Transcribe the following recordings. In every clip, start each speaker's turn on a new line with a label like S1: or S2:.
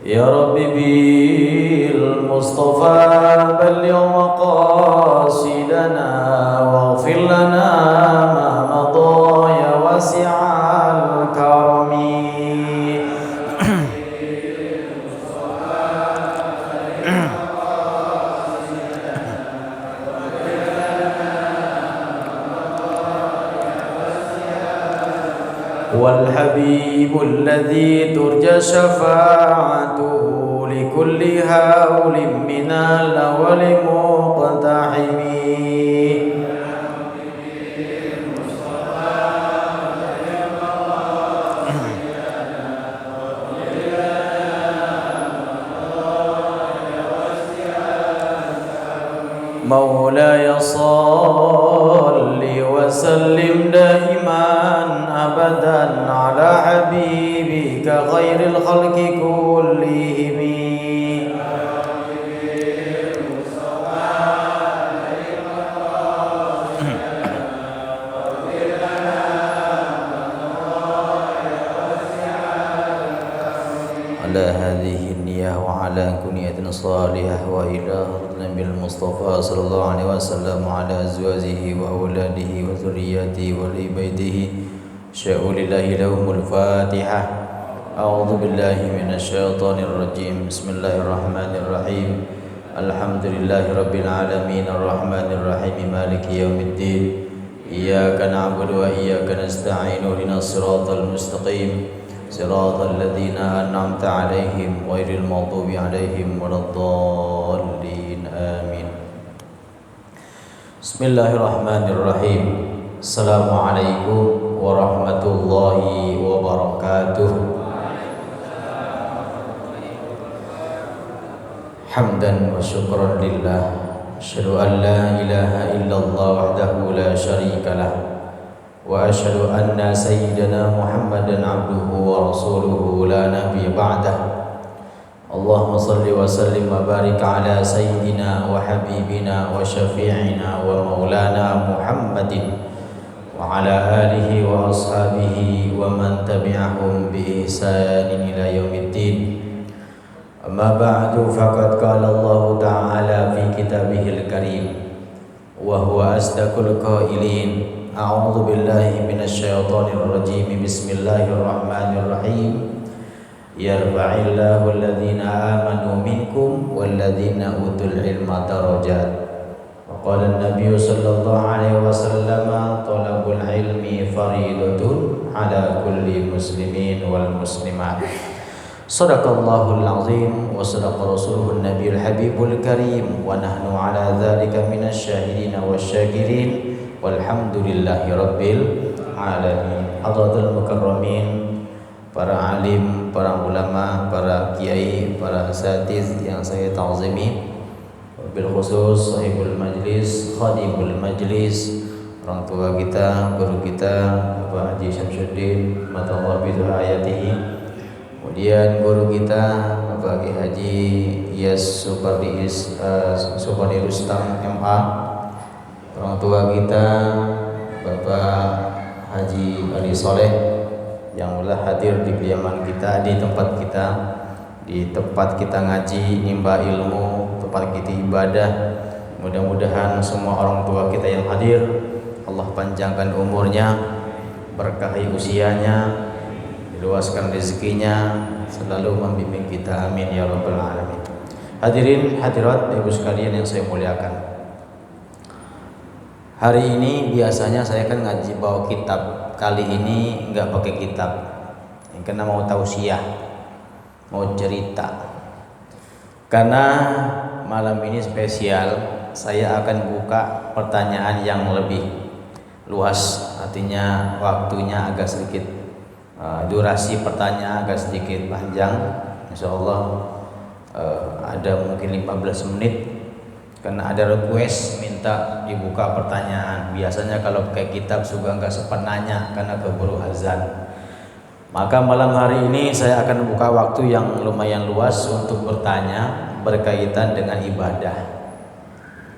S1: يا رب بالمصطفى بلغ مقاصدنا واغفر لنا ما مضى يا واسع الكرم والحبيب الذي ترجى شفاعته لكل هول من الأول مقتحم مولاي صل وسلم دائما أبدا على حبيبك خير الخلق كلهم على هذه النية وعلى كنية صالحة وإلى النبي المصطفى صلى الله عليه وسلم على أزواجه وأولاده وذرياته وآل بيته شاءوا لله لهم الفاتحة. أعوذ بالله من الشيطان الرجيم. بسم الله الرحمن الرحيم. الحمد لله رب العالمين الرحمن الرحيم مالك يوم الدين إياك نعبد وإياك نستعين اهدنا الصراط المستقيم صراط الذين أنعمت عليهم غير المغضوب عليهم ولا الضالين آمين. بسم الله الرحمن الرحيم. السلام عليكم ورحمة الله وبركاته. حمدا وشكرا لله أشهد أن لا إله إلا الله وحده لا شريك له وأشهد أن سيدنا محمدا عبده ورسوله لا نبي بعده. اللهم صل وسلم وبارك على سيدنا وحبيبنا وشفيعنا ومولانا محمد وعلى آله وأصحابه ومن تبعهم بإحسان إلى يوم الدين. أما بعد فقد قال الله تعالى في كتابه الكريم وهو أصدق القائلين أعوذ بالله من الشيطان الرجيم. بسم الله الرحمن الرحيم. يرفع الله الذين آمنوا منكم والذين أوتوا العلم درجات. وقال النبي صلى الله عليه وسلم طلب العلم فريضة على كل مسلمين والمسلمات. صدق الله العظيم وصدق رسوله النبي الحبيب الكريم ونحن على ذلك من الشاهدين والشاكرين walhamdulillahi rabbil alamin. Hadratul mukarramin, para alim, para ulama, para kiai, para asatiz yang saya ta'zimi, bil khusus sahibul majlis, khadimul majlis, orang tua kita, guru kita Bapak Haji Syamsuddin matallahu bidayatihi, kemudian guru kita Bapak Haji Iyas Supardi Rustam MA, orang tua kita Bapak Haji Ali Soleh yang telah hadir di kediaman kita, di tempat kita ngaji, nimba ilmu, tempat kita ibadah. Mudah-mudahan semua orang tua kita yang hadir Allah panjangkan umurnya, berkahi usianya, diluaskan rezekinya, selalu membimbing kita, amin ya rabbal alamin. Hadirin hadirat ibu sekalian yang saya muliakan, hari ini biasanya saya kan ngaji bawa kitab. Kali ini nggak pakai kitab, karena mau tausiah, mau cerita. Karena malam ini spesial, saya akan buka pertanyaan yang lebih luas. Artinya waktunya agak sedikit, durasi pertanyaan agak sedikit panjang. Insya Allah ada mungkin 15 menit. Karena ada request minta dibuka pertanyaan. Biasanya kalau pakai kitab juga nggak sempat nanya karena keburu azan. Maka malam hari ini saya akan buka waktu yang lumayan luas untuk bertanya berkaitan dengan ibadah.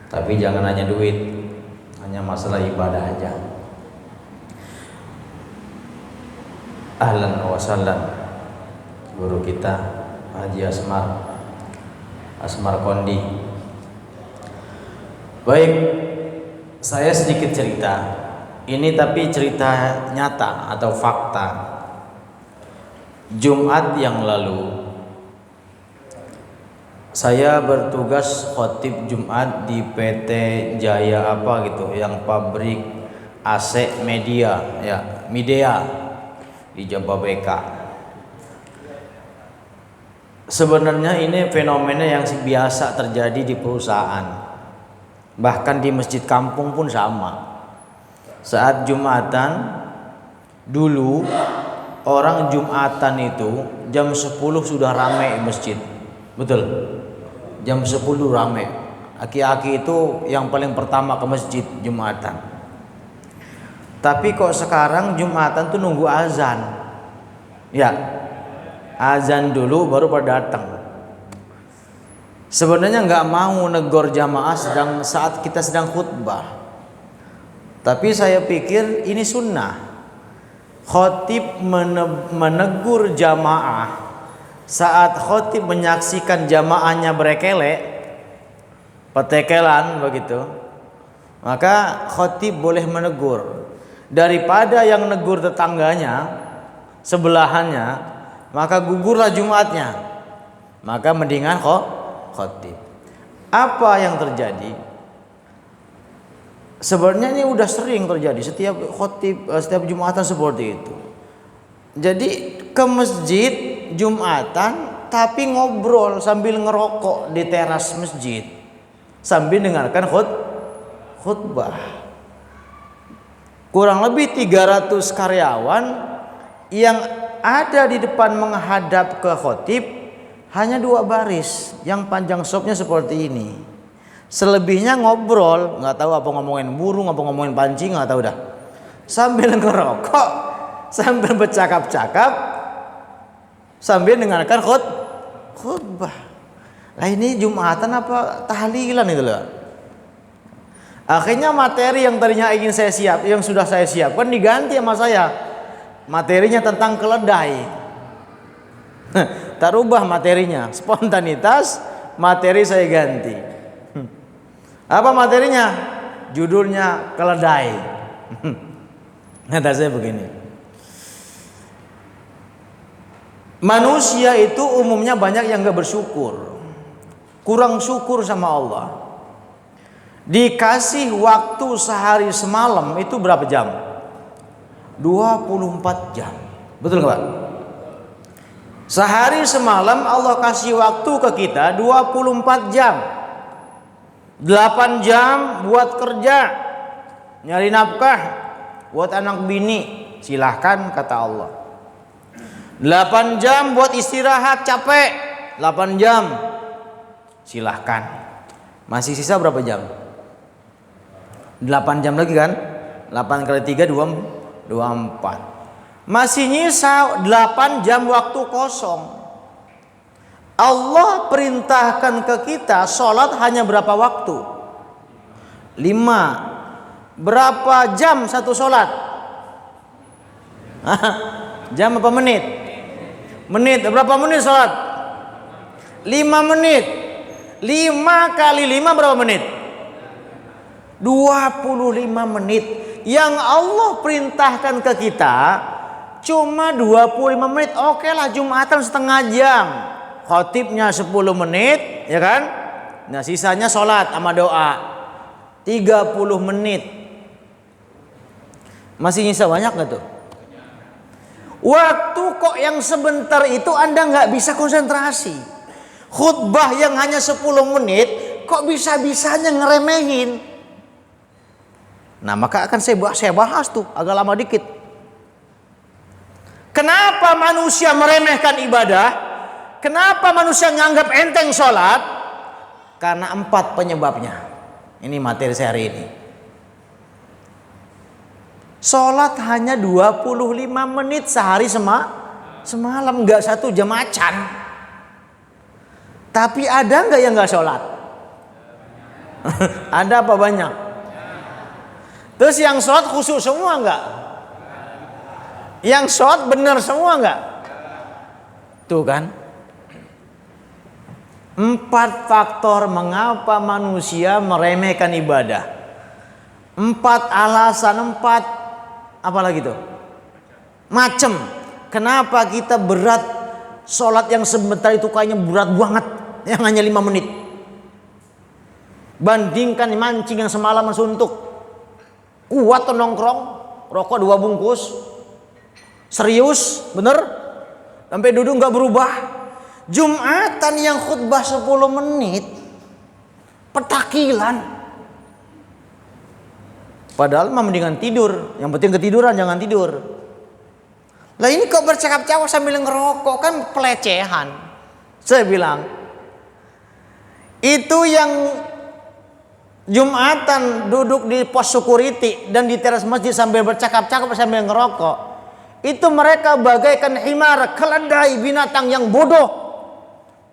S1: Tapi jangan hanya duit, hanya masalah ibadah aja. Ahlan wa sallam guru kita Haji Asmar Kondi. Baik, saya sedikit cerita. Ini tapi cerita nyata atau fakta. Jumat yang lalu saya bertugas khotib Jumat di PT Jaya apa gitu, yang pabrik AC Media ya, Midea di Jababeka. Sebenarnya ini fenomena yang biasa terjadi di perusahaan. Bahkan di masjid kampung pun sama. Saat Jumatan dulu, orang Jumatan itu jam 10 sudah ramai masjid. Betul? Jam 10 ramai. Aki-aki itu yang paling pertama ke masjid Jumatan. Tapi kok sekarang Jumatan tuh nunggu azan. Ya. Azan dulu baru pada datang. Sebenarnya nggak mau negor jamaah saat kita sedang khutbah. Tapi saya pikir ini sunnah. Khotib menegur jamaah saat khotib menyaksikan jamaahnya berkelek, petekelan begitu. Maka khotib boleh menegur. Daripada yang negur tetangganya, sebelahannya, maka gugurlah Jumatnya. Maka mendingan khotib. Apa yang terjadi? Sebenarnya ini udah sering terjadi setiap khotib, setiap Jumatan seperti itu. Jadi ke masjid Jumatan tapi ngobrol sambil ngerokok di teras masjid sambil dengarkan khutbah. Kurang lebih 300 karyawan yang ada di depan menghadap ke khotib hanya 2 baris yang panjang sopnya seperti ini. Selebihnya ngobrol, nggak tahu apa ngomongin burung, apa ngomongin pancing, nggak tahu dah. Sambil ngerokok, sambil bercakap-cakap, sambil dengarkan khutbah. Lah ini Jumatan apa tahlilan itu loh. Akhirnya materi yang tadinya yang sudah saya siapkan diganti sama saya. Materinya tentang keledai. Tak rubah materinya, spontanitas, materi saya ganti. Apa materinya? Judulnya keledai. Kata saya begini. Manusia itu umumnya banyak yang gak bersyukur, kurang syukur sama Allah. Dikasih waktu sehari semalam itu berapa jam? 24 jam. Betul nggak Pak? Sehari semalam Allah kasih waktu ke kita 24 jam. 8 jam buat kerja, nyari nafkah, buat anak bini, silahkan kata Allah. 8 jam buat istirahat capek, 8 jam, silahkan. Masih sisa berapa jam? 8 jam lagi kan? 8 kali 3 24. Masih nyisa 8 jam waktu kosong. Allah perintahkan ke kita sholat hanya berapa waktu? 5. Berapa jam satu sholat? Jam apa menit? Menit. Berapa menit sholat? 5 menit. 5 kali 5 berapa menit? 25 menit. Yang Allah perintahkan ke kita cuma 25 menit. Oke lah Jumatan setengah jam, khotibnya 10 menit, ya kan? Nah sisanya sholat sama doa 30 menit. Masih nyisa banyak gak tuh? Waktu kok yang sebentar itu Anda gak bisa konsentrasi. Khutbah yang hanya 10 menit kok bisa-bisanya ngeremehin. Nah maka akan saya bahas tuh agak lama dikit. Kenapa manusia meremehkan ibadah? Kenapa manusia menganggap enteng sholat? Karena 4 penyebabnya. Ini materi saya hari ini. Sholat hanya 25 menit sehari semalam, nggak 1 jam macan. Tapi ada nggak yang nggak sholat? Ada apa banyak? Terus yang sholat khusyuk semua enggak? Yang sholat benar semua enggak? Tuh kan.
S2: 4 faktor mengapa manusia meremehkan ibadah. 4 alasan, 4 apa lagi tuh? Macem. Kenapa kita berat sholat yang sebentar itu kayaknya berat banget, yang hanya 5 menit. Bandingkan mancing yang semalaman suntuk. Kuat tuh nongkrong, rokok 2 bungkus. Serius, bener? Sampai duduk nggak berubah. Jumatan yang khutbah 10 menit, petakilan. Padahal mah mendingan tidur. Yang penting ketiduran, jangan tidur. Lah ini kok bercakap-cakap sambil ngerokok, kan pelecehan. Saya bilang, itu yang Jumatan duduk di pos security dan di teras masjid sambil bercakap-cakap sambil ngerokok, itu mereka bagaikan himar, keledai, binatang yang bodoh.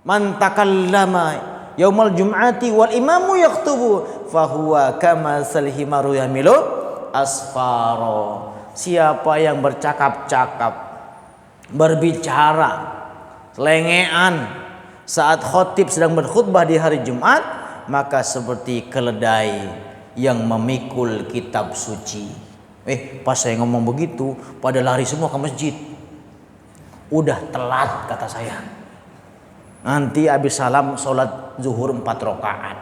S2: Man takallama yaumal jum'ati wal imamu yaktubu fahuwa kamasal himaru yamilu asfaro. Siapa yang bercakap-cakap, berbicara selengean saat khotib sedang berkhutbah di hari Jumat, maka seperti keledai yang memikul kitab suci. Pas saya ngomong begitu, pada lari semua ke masjid. Udah telat kata saya. Nanti habis salam sholat zuhur 4 rakaat.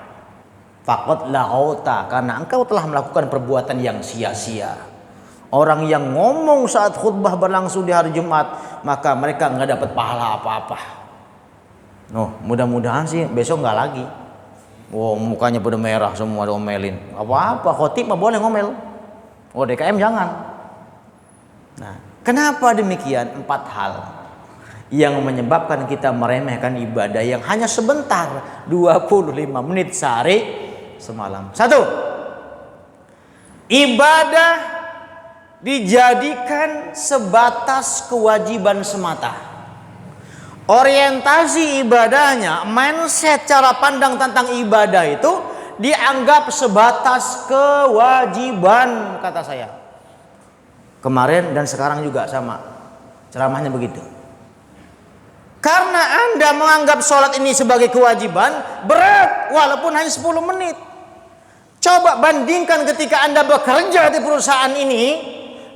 S2: Faqad laghauta, karena engkau telah melakukan perbuatan yang sia-sia. Orang yang ngomong saat khutbah berlangsung di hari Jumat, maka mereka nggak dapat pahala apa-apa. Mudah-mudahan sih besok nggak lagi. Mukanya pada merah semua, diomelin. Apa-apa, khotib mah boleh ngomel. DKM jangan. Nah, kenapa demikian? 4 hal yang menyebabkan kita meremehkan ibadah yang hanya sebentar, 25 menit sehari semalam. 1. Ibadah dijadikan sebatas kewajiban semata. Orientasi ibadahnya, mindset cara pandang tentang ibadah itu dianggap sebatas kewajiban, kata saya. Kemarin dan sekarang juga sama. Ceramahnya begitu. Karena Anda menganggap sholat ini sebagai kewajiban, berat walaupun hanya 10 menit. Coba bandingkan ketika Anda bekerja di perusahaan ini,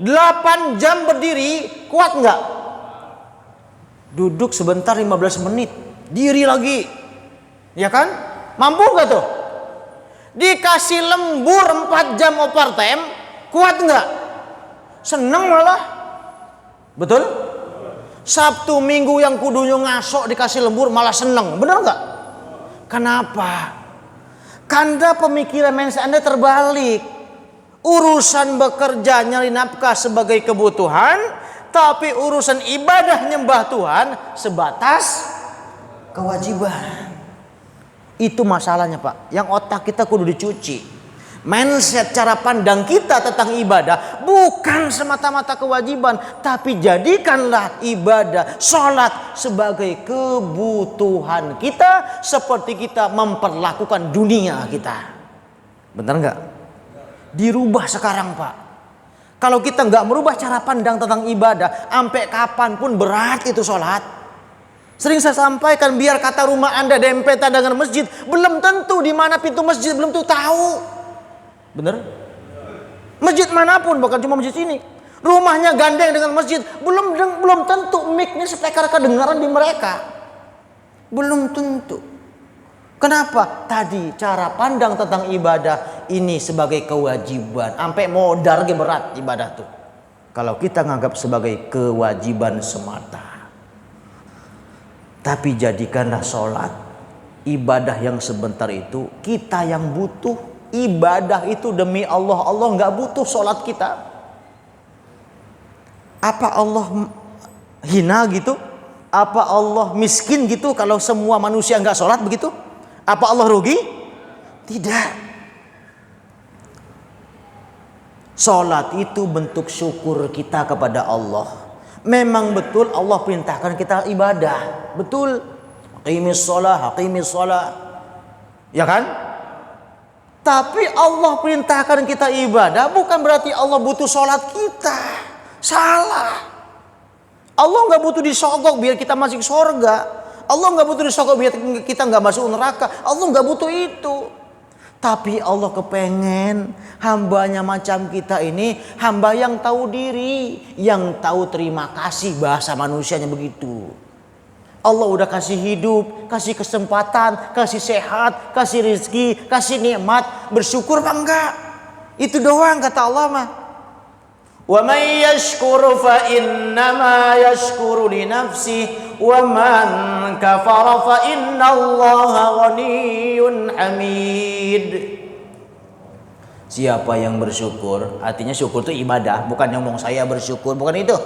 S2: 8 jam berdiri, kuat nggak? Duduk sebentar 15 menit, diri lagi. Ya kan? Mampu nggak tuh? Dikasih lembur 4 jam overtime, kuat nggak? Seneng malah. Betul? Sabtu Minggu yang kudunya ngasok dikasih lembur malah seneng. Bener nggak? Kenapa? Karena pemikiran mindset Anda terbalik. Urusan bekerja nyari nafkah sebagai kebutuhan, tapi urusan ibadah nyembah Tuhan sebatas kewajiban. Itu masalahnya, Pak. Yang otak kita kudu dicuci. Mindset cara pandang kita tentang ibadah bukan semata-mata kewajiban, tapi jadikanlah ibadah sholat sebagai kebutuhan kita, seperti kita memperlakukan dunia kita. Benar nggak? Dirubah sekarang, Pak. Kalau kita nggak merubah cara pandang tentang ibadah, sampai kapanpun berat itu sholat. Sering saya sampaikan, biar kata rumah Anda dempetan dengan masjid, belum tentu di mana pintu masjid, belum tentu tahu. Bener? Masjid manapun, bukan cuma masjid ini. Rumahnya gandeng dengan masjid, belum tentu mic-nya speaker kedengaran di mereka. Belum tentu. Kenapa? Tadi cara pandang tentang ibadah ini sebagai kewajiban. Sampai modal ge berat ibadah tuh. Kalau kita nganggap sebagai kewajiban semata. Tapi jadikanlah sholat, ibadah yang sebentar itu, kita yang butuh. Ibadah itu demi Allah. Allah nggak butuh sholat kita. Apa Allah hina gitu? Apa Allah miskin gitu kalau semua manusia nggak sholat begitu? Apa Allah rugi? Tidak. Sholat itu bentuk syukur kita kepada Allah. Memang betul Allah perintahkan kita ibadah. Betul. Haqimis sholah. Ya kan? Tapi Allah perintahkan kita ibadah bukan berarti Allah butuh sholat kita. Salah. Allah nggak butuh disogok biar kita masuk surga. Allah nggak butuh disogok biar kita nggak masuk neraka. Allah nggak butuh itu. Tapi Allah kepengen hambanya macam kita ini hamba yang tahu diri, yang tahu terima kasih, bahasa manusianya begitu. Allah udah kasih hidup, kasih kesempatan, kasih sehat, kasih rezeki, kasih nikmat, bersyukur apa enggak? Itu doang kata Allah mah. Wa may yashkur fa innama yashkuru li nafsihi wa man kafara fa innallaha ghaniyyun hamid. Siapa yang bersyukur, artinya syukur itu ibadah, bukan ngomong saya bersyukur, bukan itu.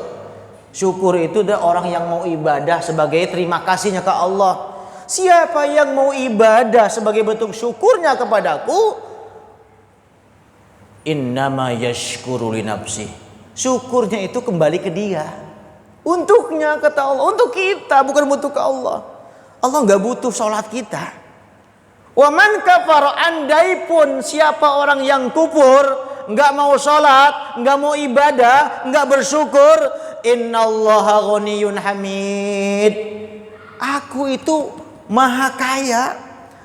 S2: Syukur itu adalah orang yang mau ibadah sebagai terima kasihnya ke Allah. Siapa yang mau ibadah sebagai bentuk syukurnya kepadaku, innama yashkuru li nafsihi. Syukurnya itu kembali ke dia. Untuknya kata Allah, untuk kita, bukan untuk ke Allah. Allah nggak butuh sholat kita. Wa man kafara, andai pun siapa orang yang kufur, nggak mau sholat, nggak mau ibadah, nggak bersyukur, innallaha ghaniyyun hamid. Aku itu maha kaya,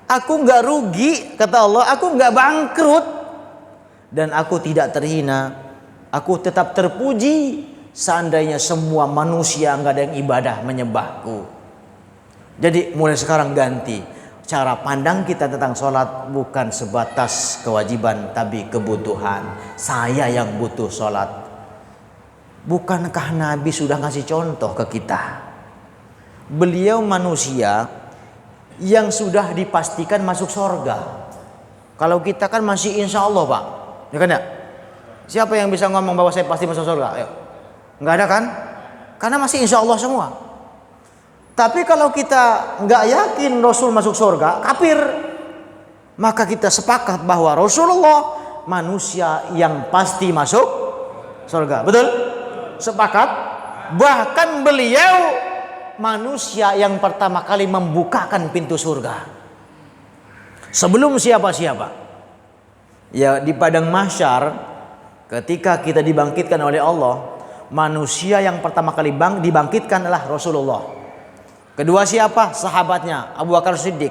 S2: aku nggak rugi kata Allah, aku nggak bangkrut dan aku tidak terhina. Aku tetap terpuji seandainya semua manusia nggak ada yang ibadah menyembahku. Jadi mulai sekarang ganti cara pandang kita tentang sholat, bukan sebatas kewajiban tapi kebutuhan. Saya yang butuh sholat. Bukankah Nabi sudah ngasih contoh ke kita? Beliau manusia yang sudah dipastikan masuk surga. Kalau kita kan masih insya Allah Pak, ya kan ya? Siapa yang bisa ngomong bahwa saya pasti masuk surga? Ayo. Nggak ada kan? Karena masih insya Allah semua. Tapi kalau kita nggak yakin Rasul masuk surga, kafir. Maka kita sepakat bahwa Rasulullah manusia yang pasti masuk surga. Betul? Sepakat? Bahkan beliau manusia yang pertama kali membukakan pintu surga. Sebelum siapa-siapa. Ya di padang mahsyar, ketika kita dibangkitkan oleh Allah, manusia yang pertama kali dibangkitkan adalah Rasulullah. Kedua siapa? Sahabatnya Abu Bakar Siddiq.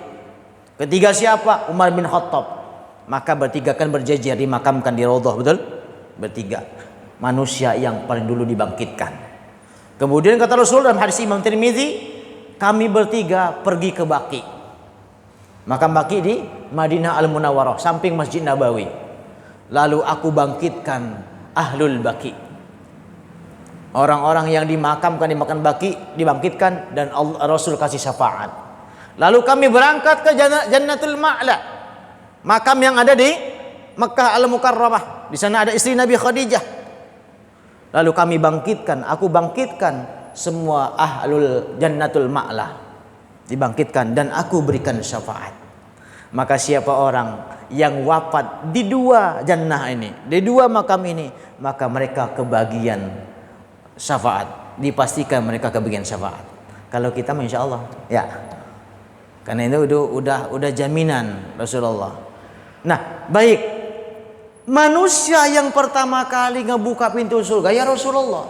S2: Ketiga siapa? Umar bin Khattab. Maka bertiga kan berjejer dimakamkan di Raudhah, betul? Bertiga. Manusia yang paling dulu dibangkitkan. Kemudian kata Rasul dalam hadis Imam Tirmizi, kami bertiga pergi ke Baqi. Makam Baqi di Madinah Al-Munawwarah, samping Masjid Nabawi. Lalu aku bangkitkan ahlul Baqi. Orang-orang yang dimakamkan di makam Baqi dibangkitkan dan Rasul kasih syafaat. Lalu kami berangkat ke Jannatul Ma'la, makam yang ada di Mekkah Al-Mukarramah. Di sana ada istri Nabi Khadijah. Lalu aku bangkitkan semua ahlul Jannatul Ma'la, dibangkitkan dan aku berikan syafaat. Maka siapa orang yang wafat di dua jannah ini, di dua makam ini, maka mereka kebagian syafaat. Dipastikan mereka kebagian syafaat. Kalau kita insya Allah, ya. Karena itu udah jaminan Rasulullah. Nah, baik. Manusia yang pertama kali ngebuka pintu surga ya Rasulullah.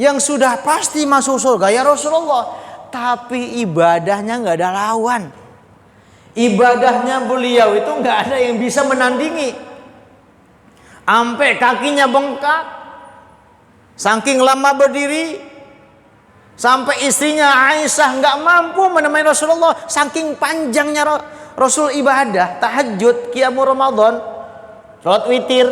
S2: Yang sudah pasti masuk surga ya Rasulullah. Tapi ibadahnya nggak ada lawan. Ibadahnya beliau itu nggak ada yang bisa menandingi. Sampai kakinya bengkak, saking lama berdiri, sampai istrinya Aisyah nggak mampu menemani Rasulullah, saking panjangnya Rasul ibadah, tahajud, qiyamul Ramadan, sholat witir.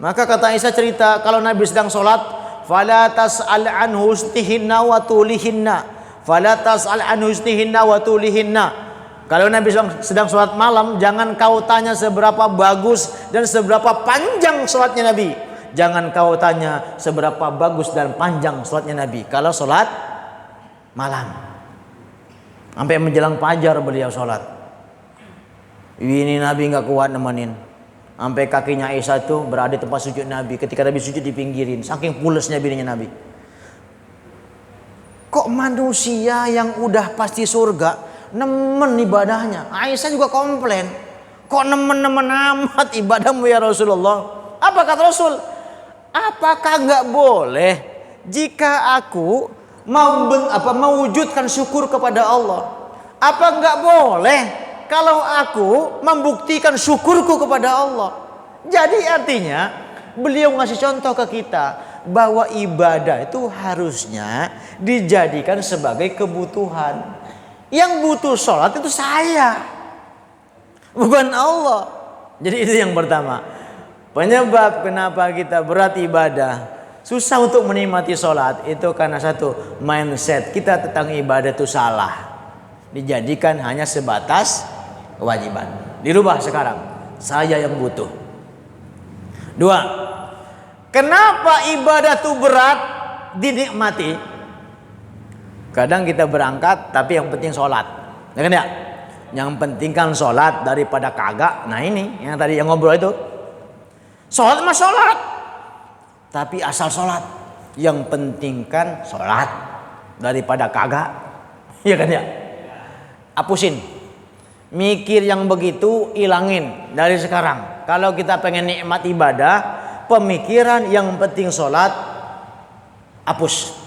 S2: Maka kata Aisyah cerita, kalau Nabi sedang sholat, fala tas'al an husnihinna wa tulihinna, fala tas'al an husnihinna wa tulihinna. Kalau Nabi sedang sholat malam, jangan kau tanya seberapa bagus dan seberapa panjang sholatnya Nabi. Jangan kau tanya seberapa bagus dan panjang sholatnya Nabi kalau sholat malam. Sampai menjelang fajar beliau sholat. Ini Nabi nggak kuat nemenin. Sampai kakinya Aisyah itu berada di tempat sujud Nabi. Ketika Nabi sujud dipinggirin, saking pulesnya bininya Nabi. Kok manusia yang udah pasti surga nemen ibadahnya? Aisyah juga komplain, kok nemen-nemen amat ibadahmu ya Rasulullah? Apa kata Rasul? Apakah nggak boleh jika aku mewujudkan syukur kepada Allah. Apa enggak boleh kalau aku membuktikan syukurku kepada Allah? Jadi artinya beliau ngasih contoh ke kita bahwa ibadah itu harusnya dijadikan sebagai kebutuhan. Yang butuh sholat itu saya, bukan Allah. Jadi itu yang pertama. Penyebab kenapa kita berat ibadah, susah untuk menikmati sholat, itu karena satu, mindset kita tentang ibadah itu salah. Dijadikan hanya sebatas kewajiban. Dirubah sekarang, saya yang butuh. Dua, kenapa ibadah itu berat dinikmati? Kadang kita berangkat tapi yang penting sholat, ya kan ya? Yang penting kan sholat daripada kagak. Nah ini yang tadi yang ngobrol itu, sholat mah sholat, tapi asal sholat. Yang penting kan sholat daripada kagak, ya kan ya? Hapusin, mikir yang begitu ilangin dari sekarang. Kalau kita pengen nikmat ibadah, pemikiran yang penting sholat hapus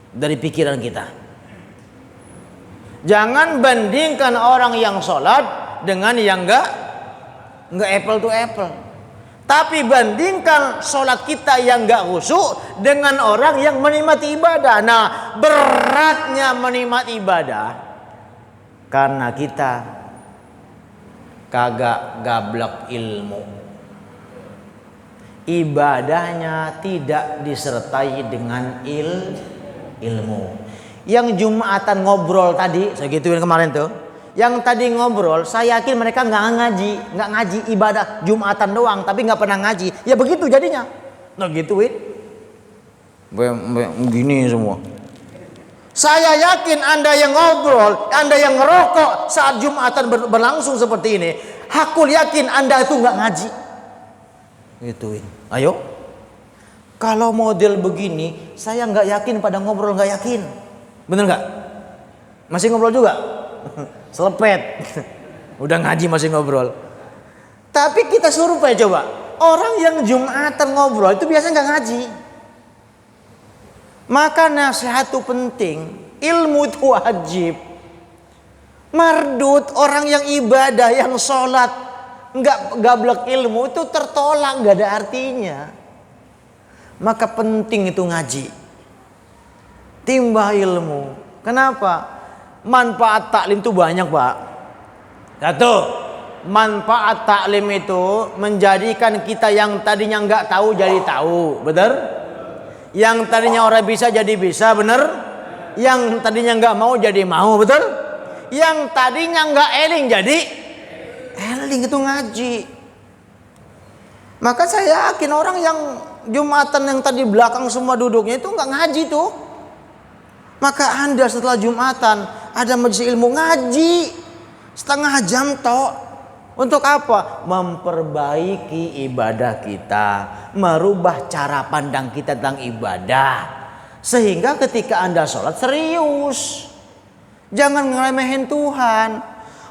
S2: dari pikiran kita. Jangan bandingkan orang yang sholat dengan yang enggak apple to apple. Tapi bandingkan sholat kita yang enggak khusyuk dengan orang yang menikmati ibadah. Nah, beratnya menikmati ibadah karena kita kagak gablek ilmu. Ibadahnya tidak disertai dengan ilmu. Yang Jumatan ngobrol tadi, saya gituin kemarin tuh. Yang tadi ngobrol, saya yakin mereka nggak ngaji ibadah Jumatan doang, tapi nggak pernah ngaji. Ya begitu jadinya. Nah gituin. Begini semua. Saya yakin Anda yang ngobrol, Anda yang ngerokok saat Jumatan berlangsung seperti ini, hakul yakin Anda itu nggak ngaji. Gituin. Ayo. Kalau model begini, saya nggak yakin pada ngobrol nggak yakin. Bener nggak? Masih ngobrol juga? Selepet. Udah ngaji masih ngobrol. Tapi kita survei coba. Orang yang Jumatan ngobrol itu biasanya nggak ngaji. Maka nasihat itu penting. Ilmu itu wajib. Mardut orang yang ibadah, yang sholat, nggak gablek ilmu itu tertolak, nggak ada artinya. Maka penting itu ngaji. Timbah ilmu. Kenapa? Manfaat taklim itu banyak, Pak. Satu, manfaat taklim itu menjadikan kita yang tadinya nggak tahu jadi tahu, bener? Yang tadinya orang bisa jadi bisa, bener? Yang tadinya nggak mau jadi mau, betul? Yang tadinya nggak eling jadi eling, itu ngaji. Maka saya yakin orang yang Jumatan yang tadi belakang semua duduknya itu nggak ngaji tuh. Maka Anda setelah Jumatan ada majelis ilmu, ngaji setengah jam toh. Untuk apa? Memperbaiki ibadah kita, merubah cara pandang kita tentang ibadah, sehingga ketika Anda sholat serius, jangan ngeremehin Tuhan.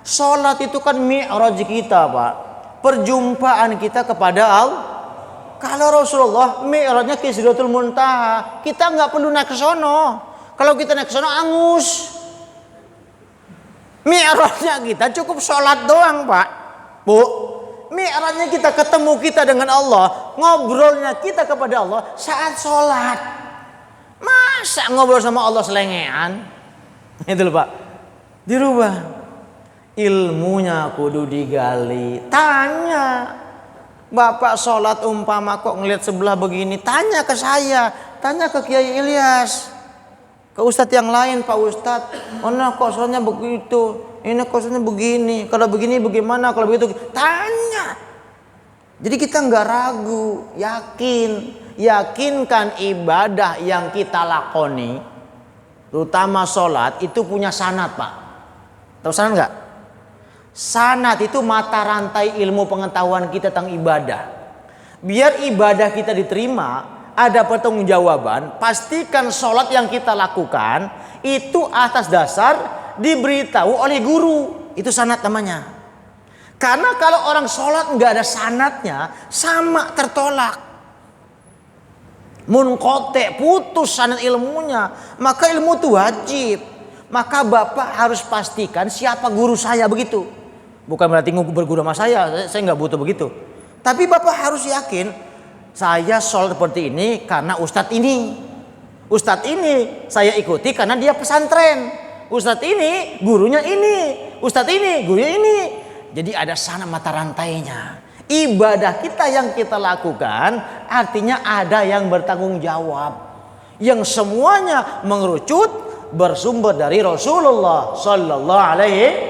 S2: Sholat itu kan mi'raj kita, Pak, perjumpaan kita kepada Allah. Kalau Rasulullah mi'rajnya ke Sidratul Muntaha, kita nggak perlu naik ke sono. Kalau kita naik ke sana angus. Mi'rajnya kita cukup sholat doang, Pak. Bu, mi'rajnya kita ketemu kita dengan Allah, ngobrolnya kita kepada Allah saat sholat. Masa ngobrol sama Allah selengean? Itu loh, Pak. Dirubah. Ilmunya kudu digali. Tanya. Bapak sholat umpama kok ngeliat sebelah begini, tanya ke saya, tanya ke Kiai Ilyas. Ke ustadz yang lain, Pak Ustadz, oh nah kok soalnya begitu, ini kok soalnya begini, kalau begini bagaimana, kalau begitu, tanya. Jadi kita nggak ragu, yakinkan ibadah yang kita lakoni, terutama sholat itu punya sanad, Pak. Tahu sanad nggak? Sanad itu mata rantai ilmu pengetahuan kita tentang ibadah. Biar ibadah kita diterima, ada pertanggungjawaban, pastikan sholat yang kita lakukan itu atas dasar diberitahu oleh guru. Itu sanad namanya. Karena kalau orang sholat nggak ada sanadnya, sama tertolak. munqati, putus sanad ilmunya, maka ilmu itu wajib. Maka Bapak harus pastikan siapa guru saya, begitu. Bukan berarti berguru sama saya nggak butuh begitu. Tapi Bapak harus yakin, saya sholat seperti ini karena ustadz ini. Ustadz ini saya ikuti karena dia pesantren. Ustadz ini gurunya ini. Ustadz ini gurunya ini. Jadi ada sana mata rantainya. Ibadah kita yang kita lakukan artinya ada yang bertanggung jawab. Yang semuanya mengerucut bersumber dari Rasulullah sallallahu alaihi